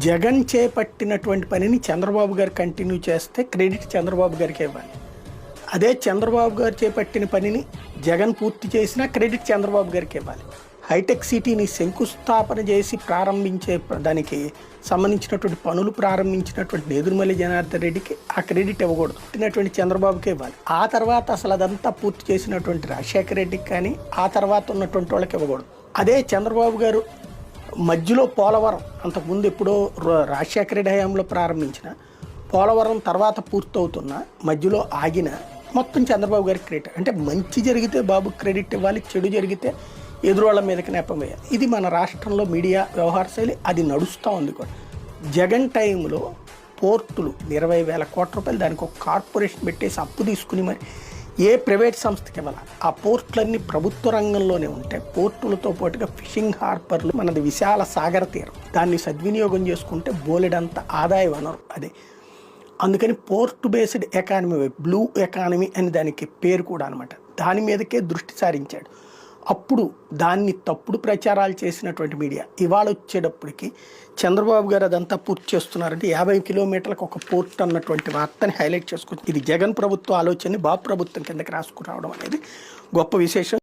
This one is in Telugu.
జగన్ చేపట్టినటువంటి పనిని చంద్రబాబు గారు కంటిన్యూ చేస్తే క్రెడిట్ చంద్రబాబు గారికి ఇవ్వాలి. అదే చంద్రబాబు గారు చేపట్టిన పనిని జగన్ పూర్తి చేసినా క్రెడిట్ చంద్రబాబు గారికి ఇవ్వాలి. హైటెక్ సిటీని శంకుస్థాపన చేసి ప్రారంభించే దానికి సంబంధించినటువంటి పనులు ప్రారంభించినటువంటి నేదురుమల్లి జనార్దన్ రెడ్డికి ఆ క్రెడిట్ ఇవ్వకూడదు, పుట్టినటువంటి చంద్రబాబుకే ఇవ్వాలి. ఆ తర్వాత అసలు అదంతా పూర్తి చేసినటువంటి రాజశేఖర రెడ్డికి కానీ ఆ తర్వాత ఉన్నటువంటి వాళ్ళకి ఇవ్వకూడదు. అదే చంద్రబాబు గారు మధ్యలో పోలవరం అంతకుముందు ఎప్పుడో రాజశేఖర రెడ్డి హయాంలో ప్రారంభించిన పోలవరం తర్వాత పూర్తవుతున్న మధ్యలో ఆగిన మొత్తం చంద్రబాబు గారికి క్రెడిట్. అంటే మంచి జరిగితే బాబు క్రెడిట్ ఇవ్వాలి, చెడు జరిగితే ఎదురోళ్ళ మీదకి నెపం వేయాలి. ఇది మన రాష్ట్రంలో మీడియా వ్యవహార శైలి, అది నడుస్తూ ఉంది కూడా. జగన్ టైంలో పోర్టులు 20,000 కోట్ల రూపాయలు దానికి ఒక కార్పొరేషన్ పెట్టేసి అప్పు తీసుకుని మరి ఏ ప్రైవేట్ సంస్థకి ఇవ్వాలి. ఆ పోర్టులన్నీ ప్రభుత్వ రంగంలోనే ఉంటాయి. పోర్టులతో పాటుగా ఫిషింగ్ హార్బర్లు, మనది విశాల సాగర తీరం, దాన్ని సద్వినియోగం చేసుకుంటే బోలెడంత ఆదాయ వనరు అదే. అందుకని port based economy, blue economy అని దానికి పేరు కూడా అనమాట. దాని మీదకే దృష్టి సారించాడు. అప్పుడు దాన్ని తప్పుడు ప్రచారాలు చేసినటువంటి మీడియా ఇవాళ వచ్చేటప్పటికి చంద్రబాబు గారు అదంతా పూర్తి చేస్తున్నారంటే 50 కిలోమీటర్లకు ఒక పోర్ట్ అన్నటువంటి వార్తని హైలైట్ చేసుకుంది. ఇది జగన్ ప్రభుత్వ ఆలోచనని బాబు ప్రభుత్వం కిందకి రాసుకురావడం అనేది గొప్ప విశేషం.